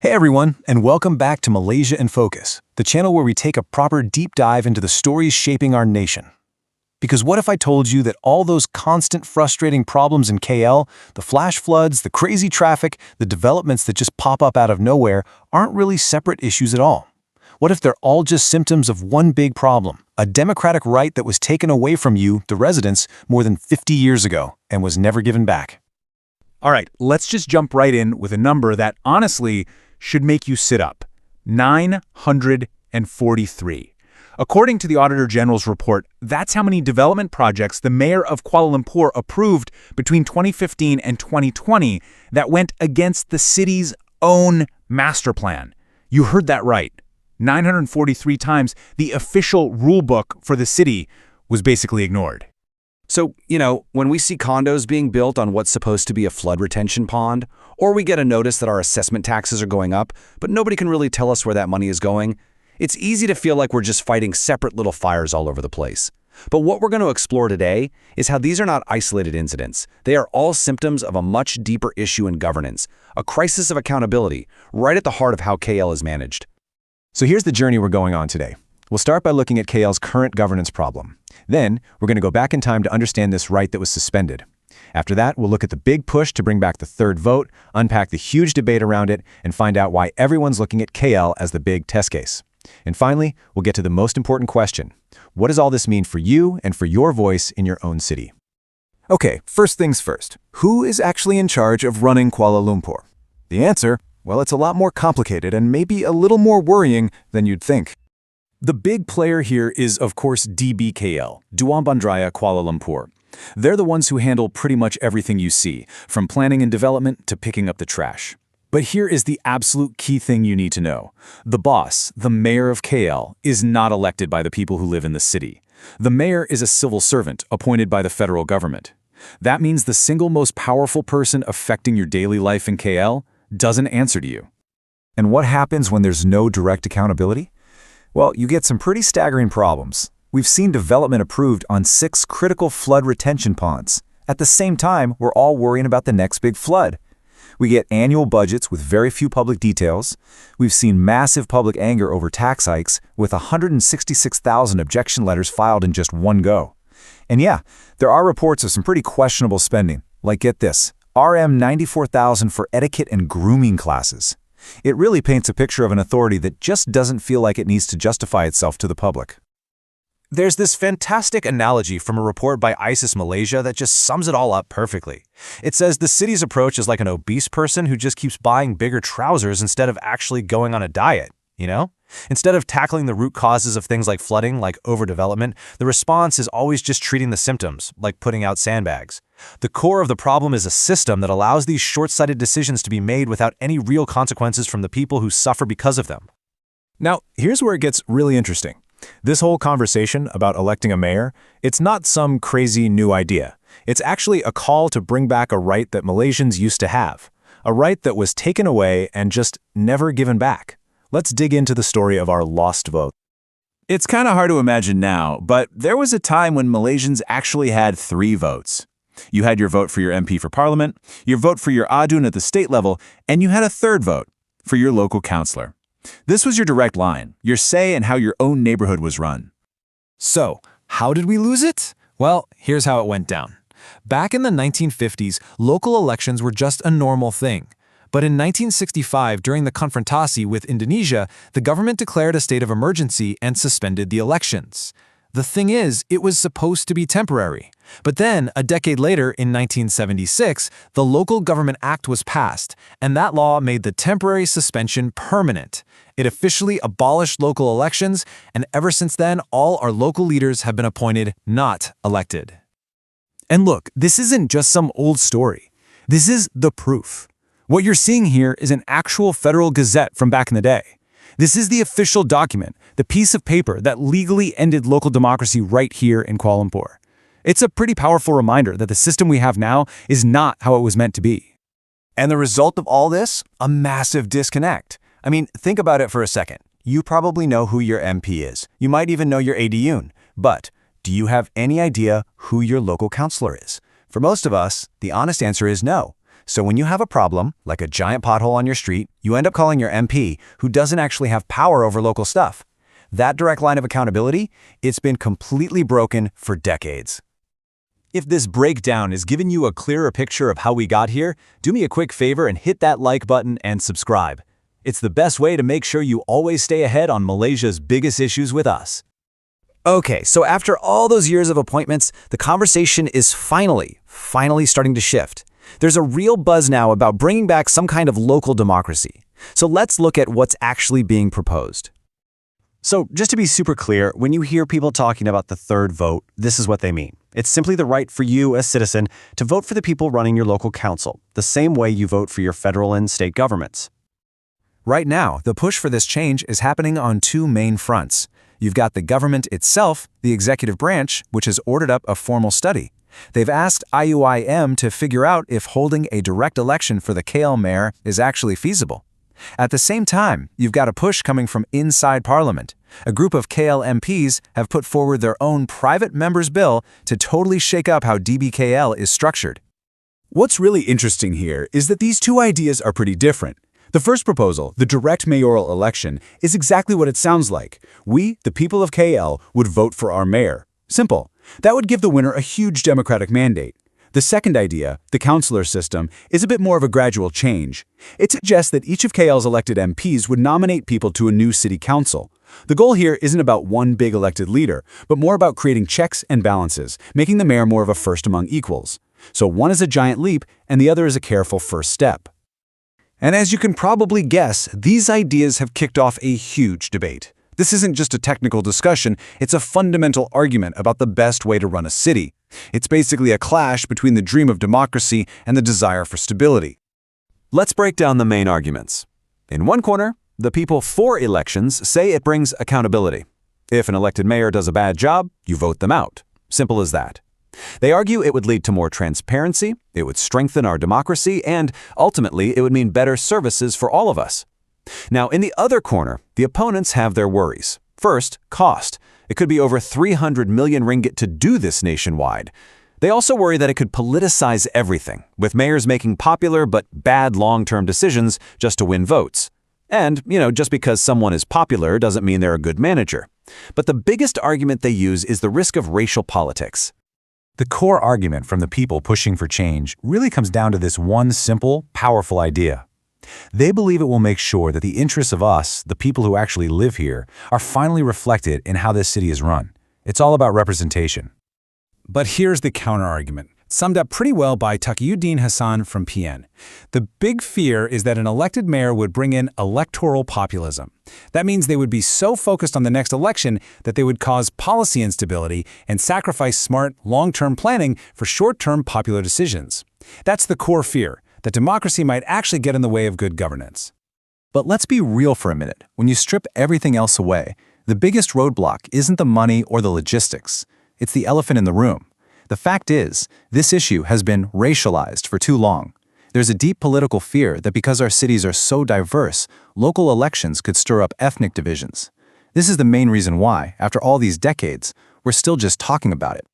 Hey everyone, and welcome back to Malaysia in Focus, the channel where we take a proper deep dive into the stories shaping our nation. Because what if I told you that all those constant frustrating problems in KL, the flash floods, the crazy traffic, the developments that just pop up out of nowhere, aren't really separate issues at all? What if they're all just symptoms of one big problem, a democratic right that was taken away from you, the residents, more than 50 years ago, and was never given back? All right, let's just jump right in with a number that, honestly, should make you sit up. 943. According to the Auditor General's report, that's how many development projects the mayor of Kuala Lumpur approved between 2015 and 2020 that went against the city's own master plan. You heard that right. 943 times the official rule book for the city was basically ignored. So, when we see condos being built on what's supposed to be a flood retention pond, or we get a notice that our assessment taxes are going up, but nobody can really tell us where that money is going, it's easy to feel like we're just fighting separate little fires all over the place. But what we're going to explore today is how these are not isolated incidents. They are all symptoms of a much deeper issue in governance, a crisis of accountability, right at the heart of how KL is managed. So here's the journey we're going on today. We'll start by looking at KL's current governance problem. Then, we're going to go back in time to understand this right that was suspended. After that, we'll look at the big push to bring back the third vote, unpack the huge debate around it, and find out why everyone's looking at KL as the big test case. And finally, we'll get to the most important question. What does all this mean for you and for your voice in your own city? Okay, first things first. Who is actually in charge of running Kuala Lumpur? The answer? Well, it's a lot more complicated and maybe a little more worrying than you'd think. The big player here is, of course, DBKL, Dewan Bandaraya Kuala Lumpur. They're the ones who handle pretty much everything you see, from planning and development to picking up the trash. But here is the absolute key thing you need to know. The boss, the mayor of KL, is not elected by the people who live in the city. The mayor is a civil servant appointed by the federal government. That means the single most powerful person affecting your daily life in KL doesn't answer to you. And what happens when there's no direct accountability? Well, you get some pretty staggering problems. We've seen development approved on 6 critical flood retention ponds. At the same time, we're all worrying about the next big flood. We get annual budgets with very few public details. We've seen massive public anger over tax hikes with 166,000 objection letters filed in just one go. And yeah, there are reports of some pretty questionable spending, like get this, RM 94,000 for etiquette and grooming classes. It really paints a picture of an authority that just doesn't feel like it needs to justify itself to the public. There's this fantastic analogy from a report by ISIS Malaysia that just sums it all up perfectly. It says the city's approach is like an obese person who just keeps buying bigger trousers instead of actually going on a diet, Instead of tackling the root causes of things like flooding, like overdevelopment, the response is always just treating the symptoms, like putting out sandbags. The core of the problem is a system that allows these short-sighted decisions to be made without any real consequences from the people who suffer because of them. Now, here's where it gets really interesting. This whole conversation about electing a mayor, it's not some crazy new idea. It's actually a call to bring back a right that Malaysians used to have, a right that was taken away and just never given back. Let's dig into the story of our lost vote. It's kind of hard to imagine now, but there was a time when Malaysians actually had 3 votes. You had your vote for your MP for Parliament, your vote for your ADUN at the state level, and you had a third vote for your local councillor. This was your direct line, your say in how your own neighborhood was run. So, how did we lose it? Well, here's how it went down. Back in the 1950s, local elections were just a normal thing. But in 1965, during the confrontasi with Indonesia, the government declared a state of emergency and suspended the elections. The thing is, it was supposed to be temporary. But then, a decade later, in 1976, the Local Government Act was passed, and that law made the temporary suspension permanent. It officially abolished local elections, and ever since then, all our local leaders have been appointed, not elected. And look, this isn't just some old story. This is the proof. What you're seeing here is an actual federal gazette from back in the day. This is the official document, the piece of paper that legally ended local democracy right here in Kuala Lumpur. It's a pretty powerful reminder that the system we have now is not how it was meant to be. And the result of all this? A massive disconnect. I mean, think about it for a second. You probably know who your MP is. You might even know your ADUN. But do you have any idea who your local councillor is? For most of us, the honest answer is no. So when you have a problem, like a giant pothole on your street, you end up calling your MP, who doesn't actually have power over local stuff. That direct line of accountability, it's been completely broken for decades. If this breakdown has given you a clearer picture of how we got here, do me a quick favor and hit that like button and subscribe. It's the best way to make sure you always stay ahead on Malaysia's biggest issues with us. Okay, so after all those years of appointments, the conversation is finally starting to shift. There's a real buzz now about bringing back some kind of local democracy. So let's look at what's actually being proposed. So just to be super clear, when you hear people talking about the third vote, this is what they mean. It's simply the right for you, as citizen, to vote for the people running your local council, the same way you vote for your federal and state governments. Right now, the push for this change is happening on two main fronts. You've got the government itself, the executive branch, which has ordered up a formal study. They've asked IUIM to figure out if holding a direct election for the KL mayor is actually feasible. At the same time, you've got a push coming from inside Parliament. A group of KL MPs have put forward their own private members' bill to totally shake up how DBKL is structured. What's really interesting here is that these two ideas are pretty different. The first proposal, the direct mayoral election, is exactly what it sounds like. We, the people of KL, would vote for our mayor. Simple. That would give the winner a huge democratic mandate. The second idea, the councillor system, is a bit more of a gradual change. It suggests that each of KL's elected MPs would nominate people to a new city council. The goal here isn't about one big elected leader, but more about creating checks and balances, making the mayor more of a first among equals. So one is a giant leap, and the other is a careful first step. And as you can probably guess, these ideas have kicked off a huge debate. This isn't just a technical discussion, it's a fundamental argument about the best way to run a city. It's basically a clash between the dream of democracy and the desire for stability. Let's break down the main arguments. In one corner, the people for elections say it brings accountability. If an elected mayor does a bad job, you vote them out. Simple as that. They argue it would lead to more transparency, it would strengthen our democracy, and ultimately it would mean better services for all of us. Now, in the other corner, the opponents have their worries. First, cost. It could be over 300 million ringgit to do this nationwide. They also worry that it could politicize everything, with mayors making popular but bad long-term decisions just to win votes. And, just because someone is popular doesn't mean they're a good manager. But the biggest argument they use is the risk of racial politics. The core argument from the people pushing for change really comes down to this one simple, powerful idea. They believe it will make sure that the interests of us, the people who actually live here, are finally reflected in how this city is run. It's all about representation. But here's the counter-argument, summed up pretty well by Taqiyuddin Hassan from PN. The big fear is that an elected mayor would bring in electoral populism. That means they would be so focused on the next election that they would cause policy instability and sacrifice smart, long-term planning for short-term popular decisions. That's the core fear, that democracy might actually get in the way of good governance. But let's be real for a minute. When you strip everything else away, the biggest roadblock isn't the money or the logistics. It's the elephant in the room. The fact is, this issue has been racialized for too long. There's a deep political fear that because our cities are so diverse, local elections could stir up ethnic divisions. This is the main reason why, after all these decades, we're still just talking about it.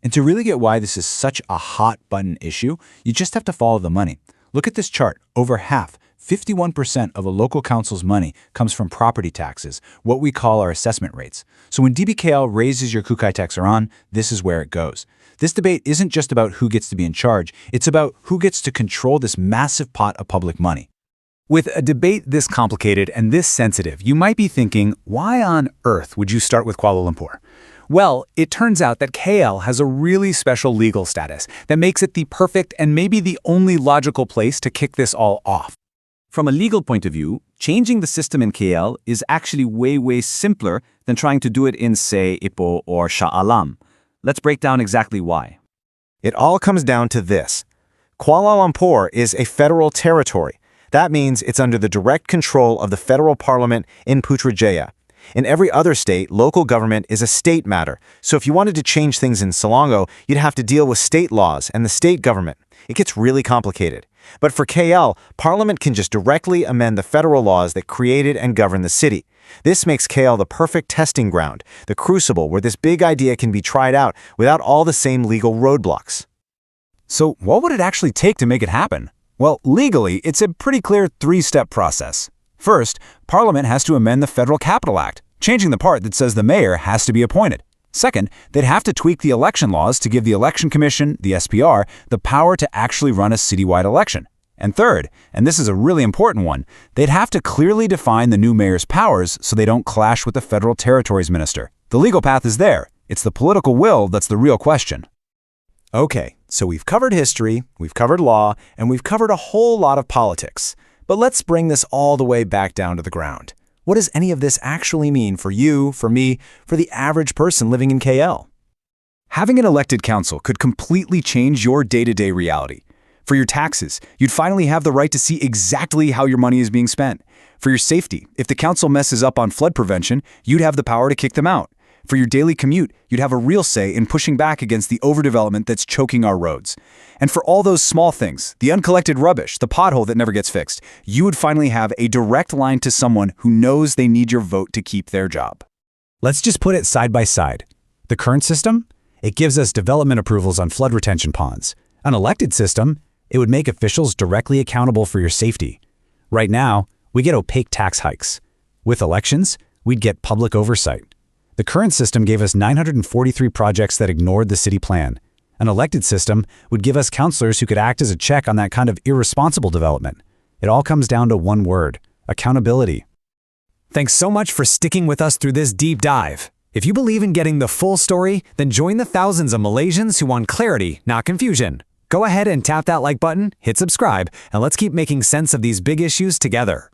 And to really get why this is such a hot-button issue, you just have to follow the money. Look at this chart. Over half, 51% of a local council's money comes from property taxes, what we call our assessment rates. So when DBKL raises your kukai taxeron, this is where it goes. This debate isn't just about who gets to be in charge, it's about who gets to control this massive pot of public money. With a debate this complicated and this sensitive, you might be thinking, why on earth would you start with Kuala Lumpur? Well, it turns out that KL has a really special legal status that makes it the perfect and maybe the only logical place to kick this all off. From a legal point of view, changing the system in KL is actually way simpler than trying to do it in, say, Ipoh or Shah Alam. Let's break down exactly why. It all comes down to this. Kuala Lumpur is a federal territory. That means it's under the direct control of the federal parliament in Putrajaya. In every other state, local government is a state matter. So if you wanted to change things in Selangor, you'd have to deal with state laws and the state government. It gets really complicated. But for KL, Parliament can just directly amend the federal laws that created and govern the city. This makes KL the perfect testing ground, the crucible where this big idea can be tried out without all the same legal roadblocks. So what would it actually take to make it happen? Well, legally, it's a pretty clear three-step process. First, Parliament has to amend the Federal Capital Act, changing the part that says the mayor has to be appointed. Second, they'd have to tweak the election laws to give the Election Commission, the SPR, the power to actually run a citywide election. And third, and this is a really important one, they'd have to clearly define the new mayor's powers so they don't clash with the Federal Territories Minister. The legal path is there. It's the political will that's the real question. Okay, so we've covered history, we've covered law, and we've covered a whole lot of politics. But let's bring this all the way back down to the ground. What does any of this actually mean for you, for me, for the average person living in KL? Having an elected council could completely change your day-to-day reality. For your taxes, you'd finally have the right to see exactly how your money is being spent. For your safety, if the council messes up on flood prevention, you'd have the power to kick them out. For your daily commute, you'd have a real say in pushing back against the overdevelopment that's choking our roads. And for all those small things, the uncollected rubbish, the pothole that never gets fixed, you would finally have a direct line to someone who knows they need your vote to keep their job. Let's just put it side by side. The current system? It gives us development approvals on flood retention ponds. An elected system? It would make officials directly accountable for your safety. Right now, we get opaque tax hikes. With elections, we'd get public oversight. The current system gave us 943 projects that ignored the city plan. An elected system would give us councillors who could act as a check on that kind of irresponsible development. It all comes down to one word: accountability. Thanks so much for sticking with us through this deep dive. If you believe in getting the full story, then join the thousands of Malaysians who want clarity, not confusion. Go ahead and tap that like button, hit subscribe, and let's keep making sense of these big issues together.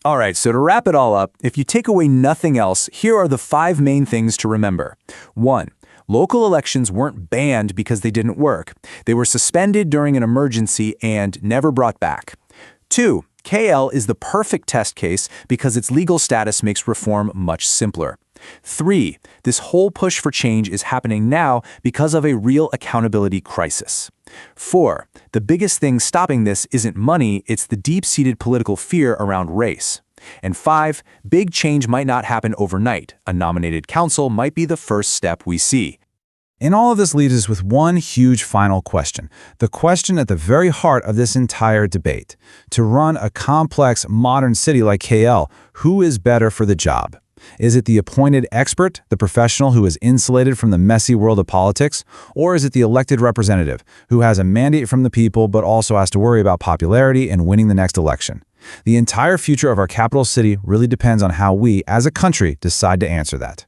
All right, so to wrap it all up, if you take away nothing else, here are the 5 main things to remember. 1. Local elections weren't banned because they didn't work. They were suspended during an emergency and never brought back. 2. KL is the perfect test case because its legal status makes reform much simpler. 3. This whole push for change is happening now because of a real accountability crisis. 4. The biggest thing stopping this isn't money, it's the deep-seated political fear around race. And 5. Big change might not happen overnight. A nominated council might be the first step we see. And all of this leaves us with one huge final question, the question at the very heart of this entire debate. To run a complex, modern city like KL, who is better for the job? Is it the appointed expert, the professional who is insulated from the messy world of politics? Or is it the elected representative who has a mandate from the people but also has to worry about popularity and winning the next election? The entire future of our capital city really depends on how we, as a country, decide to answer that.